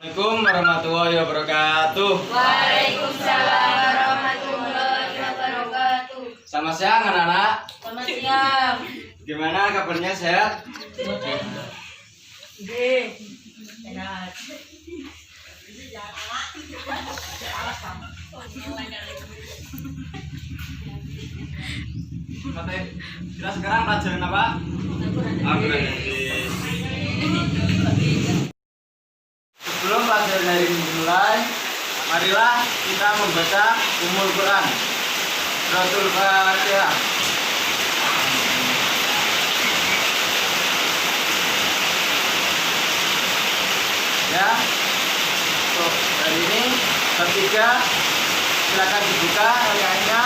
Assalamualaikum warahmatullahi wabarakatuh. Waalaikumsalam warahmatullahi wabarakatuh. Selamat siang anak-anak. Selamat siang. Gimana kabarnya, sehat? Sehat. Kita sekarang pelajaran apa? Al-Quran. Sebelum pelajaran hari ini dimulai, marilah kita membaca Ummul Quran, Suratul Fatihah. Ya, untuk hari ini ketiga, silakan dibuka ayatnya.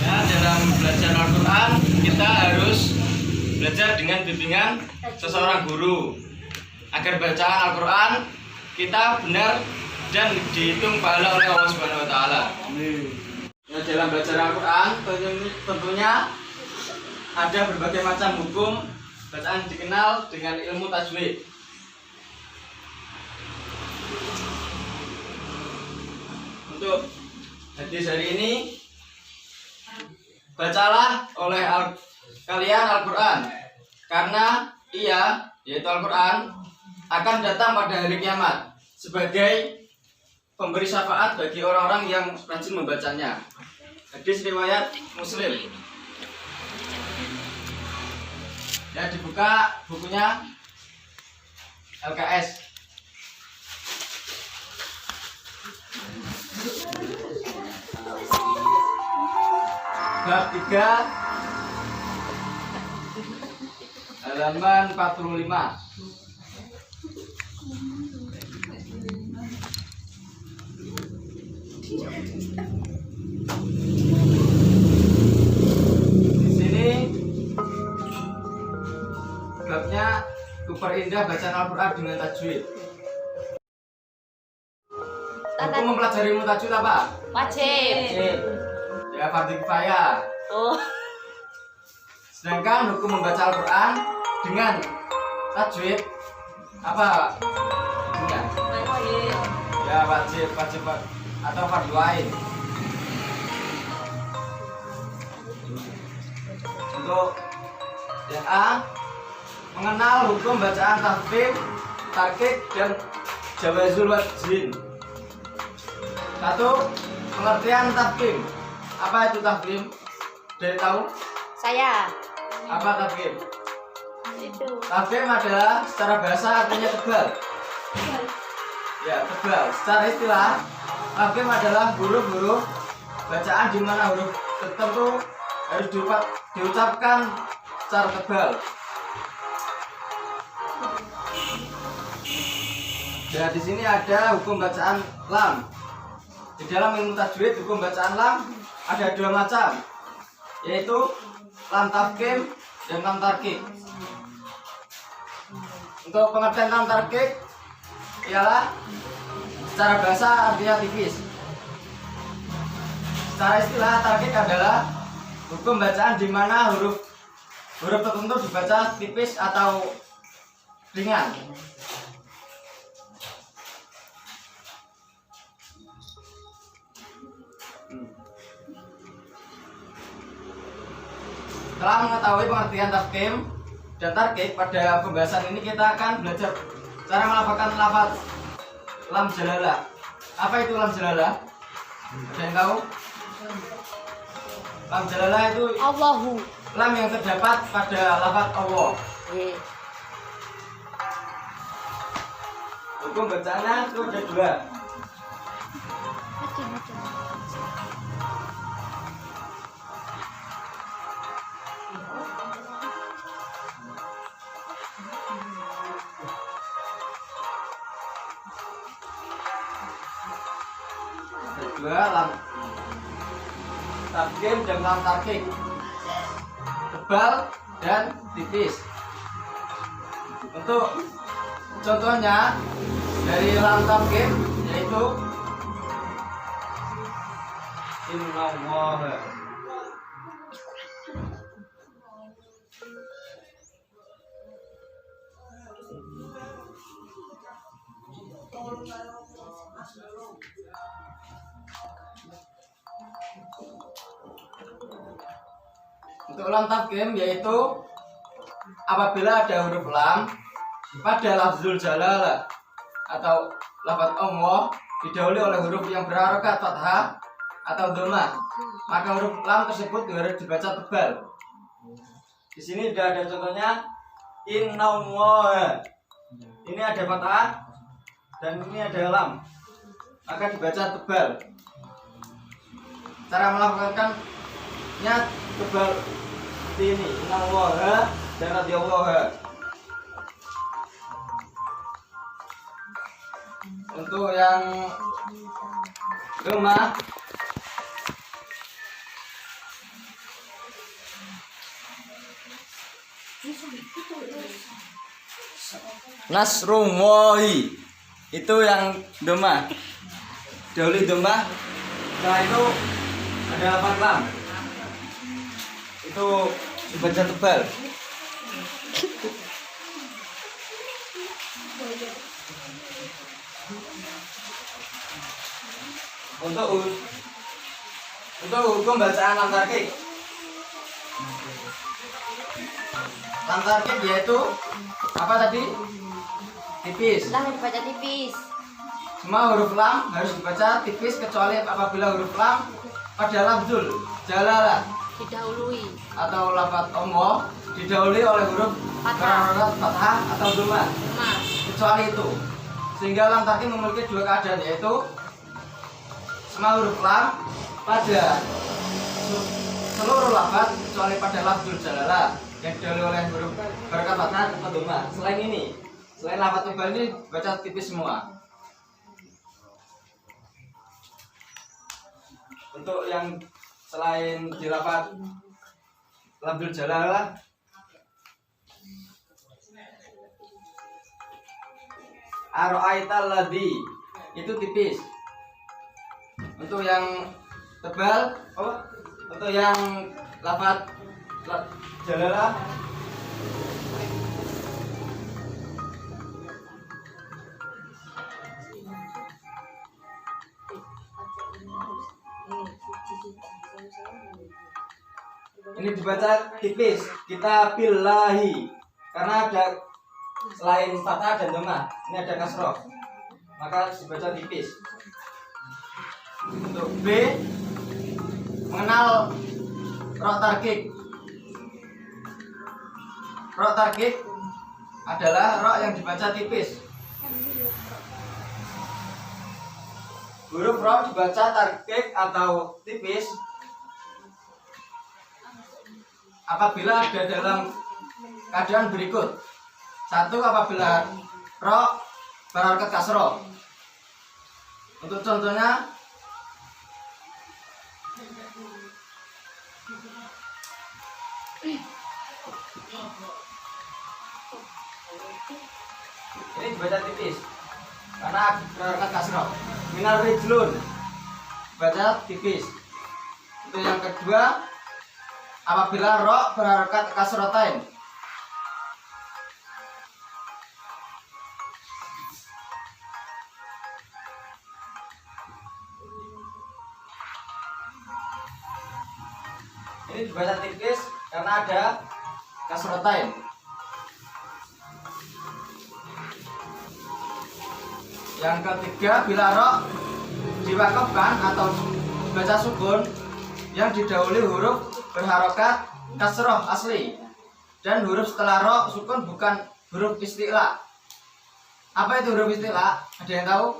Ya, dalam belajar Al-Quran kita harus belajar dengan bimbingan seseorang guru agar bacaan Al-Quran kita benar dan dihitung pahala oleh Allah Subhanahu Wa Taala. Ya, dalam belajar Al-Quran tentunya ada berbagai macam hukum bacaan dikenal dengan ilmu tajwid. Untuk hadis hari ini, bacalah oleh kalian Al-Quran, karena ia, yaitu Al-Quran, akan datang pada hari kiamat sebagai pemberi syafaat bagi orang-orang yang rajin membacanya. Hadis riwayat Muslim. Ya, dibuka bukunya LKS. Bab 3 halaman 45. Di sini babnya kuperindah bacaan Al-Quran dengan tajwid. Hukum mempelajari ilmu tajwid apa? Wajib. Ya, fardhu kifayah. Oh. Sedangkan hukum membaca Al-Quran dengan tajwid apa? Hukumnya? Wajib. Ya, wajib atau fardhu ain. Untuk yang A, mengenal hukum bacaan tafkhim, tarkik, dan jawazul wajhin. 1. Pengertian tafkhim. Apa itu tafkhim? Dari tahu? Saya. Apa tafkhim? Itu. Tafkhim adalah secara bahasa artinya tebal. Ya, tebal. Secara istilah, tafkhim adalah huruf-huruf bacaan di mana huruf tertentu harus diucapkan secara tebal. Ya, di sini ada hukum bacaan lam. Di dalam ilmu tajwid, hukum bacaan lam ada 2 macam, yaitu lam tafkhim dan lam tarkik. Untuk pengertian lam tarkik ialah secara bahasa artinya tipis. Secara istilah, tarkik adalah hukum bacaan di mana huruf tertentu dibaca tipis atau ringan. Setelah mengetahui pengertian tafkhim dan tarkik, pada pembahasan ini kita akan belajar cara melafalkan lafaz lam jalalah. Apa itu lam jalalah? Ada yang tahu? Lam jalalah itu Allahu. lam yang terdapat pada lafaz Allah. Hukum bacaannya itu ada 2. Lam tafkhim dan lam tarkik, tebal dan tipis. Untuk contohnya dari lam tafkhim yaitu innallaha. Untuk lam tafkhim yaitu apabila ada huruf lam pada lafzul jalalah atau lafaz Allah didahului oleh huruf yang berharokat fathah atau dhammah, maka huruf lam tersebut harus dibaca tebal. Di sini sudah ada contohnya innallaha. Ini ada fathah dan ini ada lam, maka dibaca tebal. Cara melakukannya tebal seperti ini, innallaha dan radhiyallahu. Untuk yang dhammah Nasrullahi, itu yang dhammah. Dahulu dhammah, setelah itu ada lafaz lam. Itu dibaca tebal. Untuk hukum bacaan lam tarkik. Lam tarkik yaitu apa tadi? Tipis. Lam dibaca tipis. Semua huruf lam harus dibaca tipis kecuali apabila huruf lam pada lafzul jalalah Didahului. atau lafaz Allah didahului oleh huruf berharokat fathah atau dhammah. Kecuali itu. Sehingga lam tarkik memiliki dua keadaan, yaitu semua huruf lam pada seluruh lafaz kecuali pada lafzul jalalah yang didahului oleh huruf berharokat fathah atau dhammah. Selain lafaz tebal ini baca tipis semua. Untuk yang selain di lafaz lafzul jalalah ara'aital ladzi itu tipis. Untuk yang tebal untuk yang lafaz jalalah ini dibaca tipis, kita billahi, karena ada selain fathah dan dhammah ini ada kasroh, maka dibaca tipis. Untuk B, mengenal ro tarkik. Ro tarkik adalah ro yang dibaca tipis. Huruf ro dibaca tarkik atau tipis apabila ada dalam keadaan berikut. Satu, apabila ro berharokat kasroh. Untuk contohnya ini dibaca tipis karena berharokat kasroh. Minar rijlun baca tipis. Itu yang kedua, apabila ro berharokat kasrotain. Ini dibaca tipis karena ada kasrotain. Yang ketiga, bila ro diwakafkan atau dibaca sukun yang didahului huruf berharokat kasroh asli dan huruf setelah ro sukun bukan huruf isti'la. Apa itu huruf isti'la? Ada yang tahu?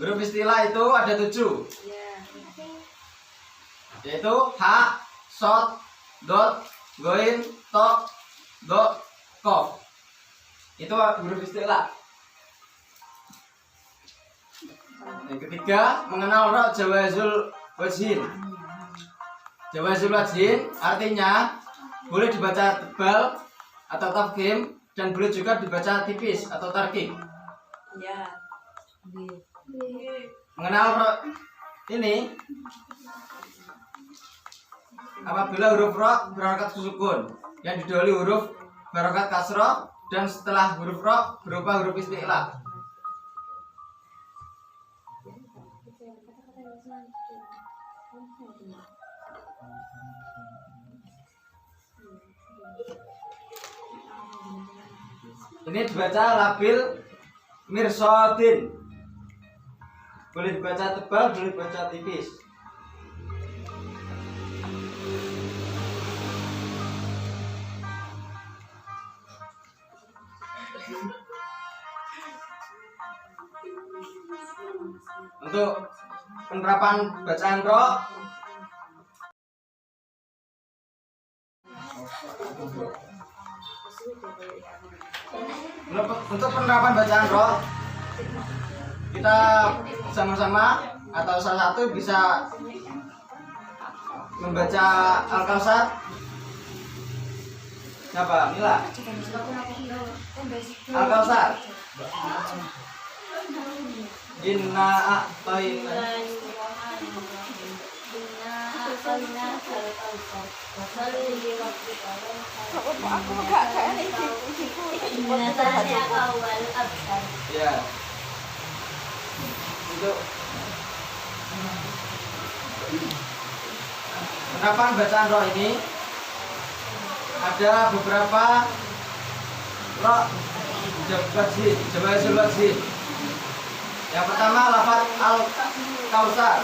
Huruf isti'la itu ada 7, yaitu ha, sod, dot, goin, to, do, kof. Itu huruf isti'la. Yang ketiga, mengenal ro jawazul wajhin. Jawazul wajhin artinya boleh dibaca tebal atau tafkhim dan boleh juga dibaca tipis atau tarkik. Mengenal ro ini apabila huruf ro berharokat sukun yang didahului huruf berharokat kasroh dan setelah huruf ro berupa huruf isti'la. Ini dibaca labil mirsodin. Boleh dibaca tebal, boleh dibaca tipis. Untuk penerapan bacaan ro, untuk penerapan bacaan ro, kita sama-sama atau salah satu bisa membaca Al-Kausar. Siapa? Mila? Al-Kausar. Inna a'tayna. Ya. Untuk penerapan bacaan roh ini ada beberapa roh jawazul wajhi. Yang pertama lafaz al-kausar.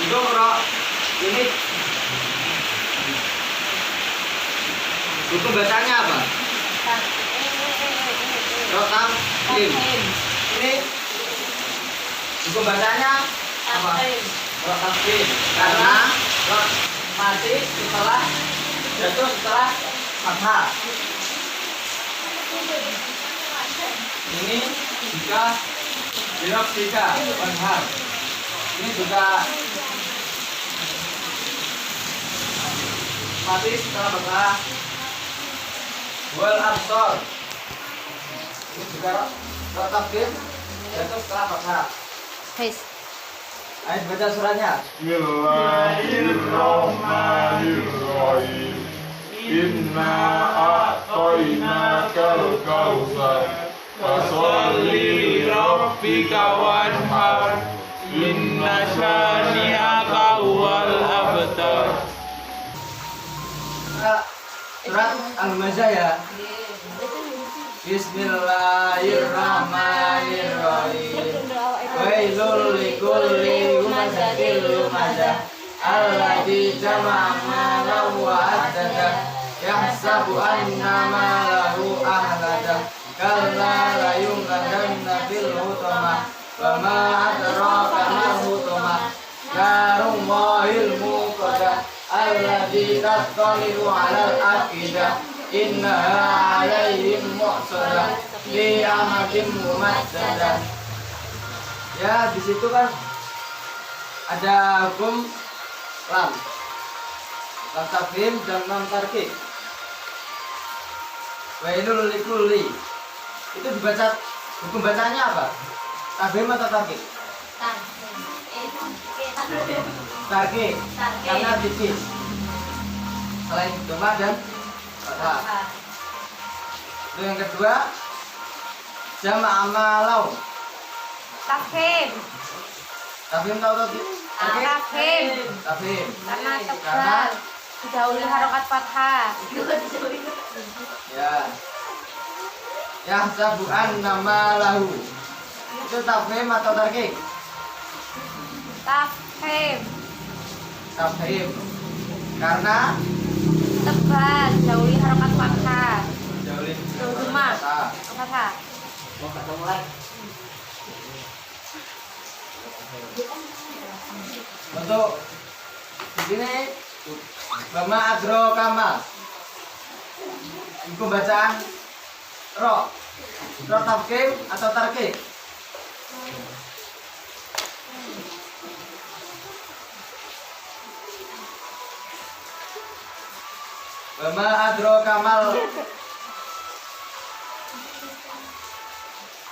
Untuk roh ini hukum bacanya apa? Roh tamim. Ini hukum bacanya apa? Roh tamim. Karena roh mati setelah jatuh setelah fathah. Ini jika dirok tiga wanhar. Ini juga mati setelah fathah. Wal absor. Ini juga roh tamim jatuh setelah fathah. Guys, Ayo baca suratnya. Bismillahirrahmanirrahim. Inna a'tainakal kautsar. Fasholli li rabbika wanhar. Inna syani'aka huwal abtar. Surat Al-Hamzah ya. Bismillahirrahmanirrahim. Wailul likulli humazatil lumazah alladzi jama'a malahu wa addada yahsabu anna malahu ahlada kalla la yumladanna fil hutamah wa ma adraka mal hutamah narullahil muqaddah alladzi tattali'u 'alal afidah innaha 'alaihim mu'sadah fi amadin mumaddadah. Ya, di situ kan ada hukum lam tafhim dan lam tarkib. Wailul likulli. Itu dibaca, hukum bacanya apa? Tafhim atau tarkib? Tarkib. Karena tipis. Selain doma dan fathah. Itu yang kedua, jama' amalau. Tafhim. Tafhim tahu tadi? Tafhim. Tafhim. Karena tebal. Didahului harokat fathah. Ya. Yahsabu anna malahu. Itu tafhim atau tarkib? Tafhim. Tafhim. Karena Tebal. Didahului harokat fathah. jauhin Duma. fathah. Fathah. Untuk di sini Bama Adro Kamal. Hukum bacaan ro. Ro tafkim atau tarkik? Bama Adro Kamal.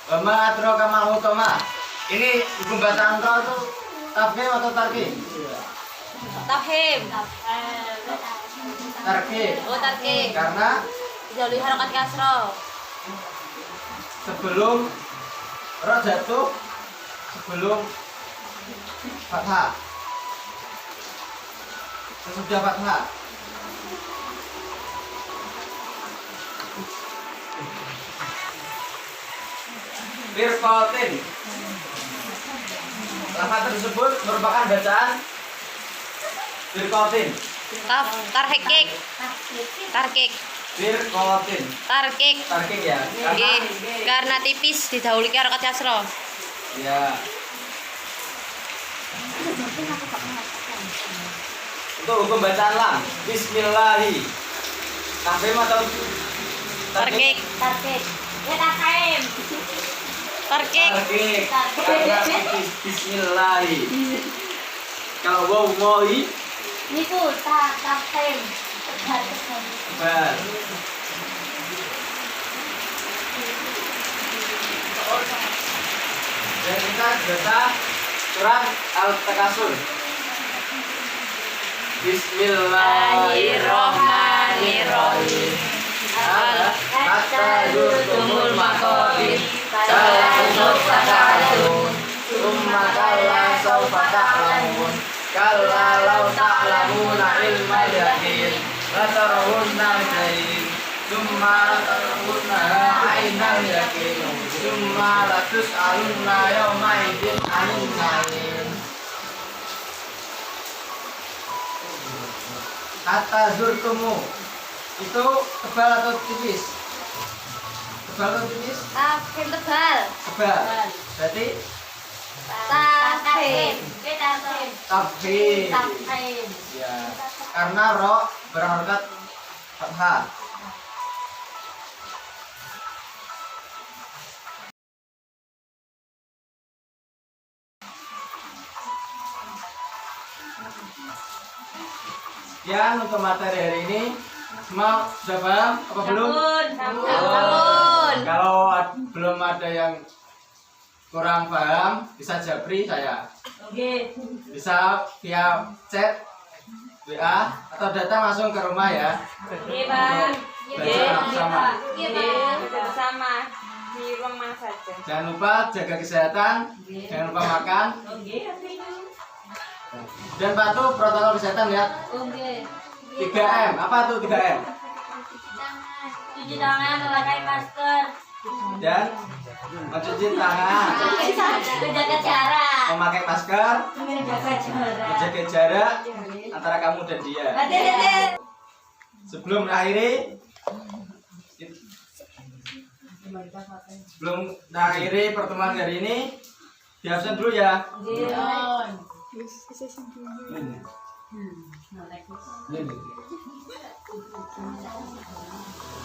Bama Adro Kamal Hutama. Ini hukum bacaan ro itu tafkim atau tarkik? Tafhim. Tarkik. Oh, tarkik. Karena Didahului harokat kasroh. sebelum ro jatuh, sebelum fathah, sesudah fathah. Firqatin. Lafaz tersebut merupakan bacaan firqatin. Tarkik. Tarkik. Firqatin. Tarkik. Tarkik ya. Nggih, karena tipis didahului harokat kasroh. Ya. Untuk hukum bacaan lam, bismillahi. Tafhim atau Tarkik. Tarkik. Ya tafhim. Tarkik. Tarkik. Karena bismillahi. Kalau waw wawi, Niku tafhim. bar. Dan kita baca surat Al-Takasur. Bismillahirrahmanirrahim. Hatta yurtumul maqabir. Kalla sawfa ta'lamun. Summa kalla sawfa ta'lamun. Kalla law ta'lamuna ilmal yaqin. Latarawunna al-jahim. Summa latarawunna ainal yaqin. Summa latus'alunna yawma idin 'anil na'im. Hatta zurtumu itu tebal atau tipis? Tebal atau tipis? Tafhim tebal. Tebal. Berarti Tafhim. Tafhim. tafhim. Tafhim. Ya. Karena ro berharokat fathah. Ya, untuk materi hari ini semua sudah paham apa belum? Sampun. Kalau belum ada yang kurang paham bisa japri saya. Bisa via chat, WA atau datang langsung ke rumah ya. Oke, Bang. Belajar bersama. Bersama di rumah saja. Jangan lupa jaga kesehatan, jangan lupa makan, dan patuh protokol kesehatan ya. 3M, apa tuh 3M? Cuci tangan, memakai masker, Dan mencuci tangan, menjaga jarak. memakai masker, menjaga jarak antara kamu dan dia. Sebelum mengakhiri pertemuan hari ini, di absen dulu ya.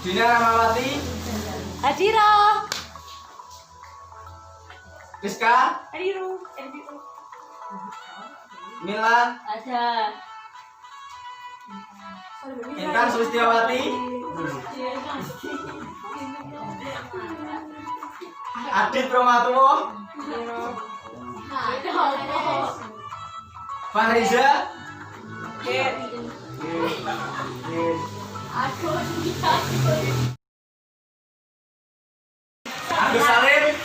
Dina Ramawati, Hadiro. Rizka, Mila, Ada. Intan Sulistiawati, Adit Promatuwo, Fahriza, Agus Salim,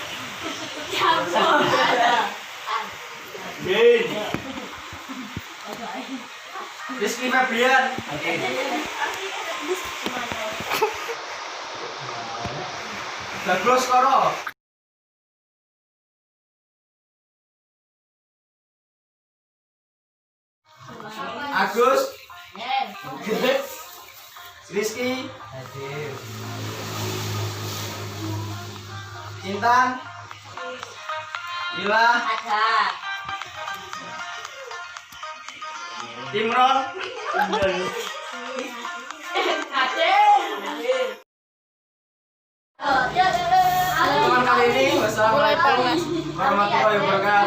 Rizky Febrian, Bagros Koro, Agus, Rizky, Intan, Ila, Ada. Imron, teman kali ini wassalamualaikum warahmatullahi wabarakatuh.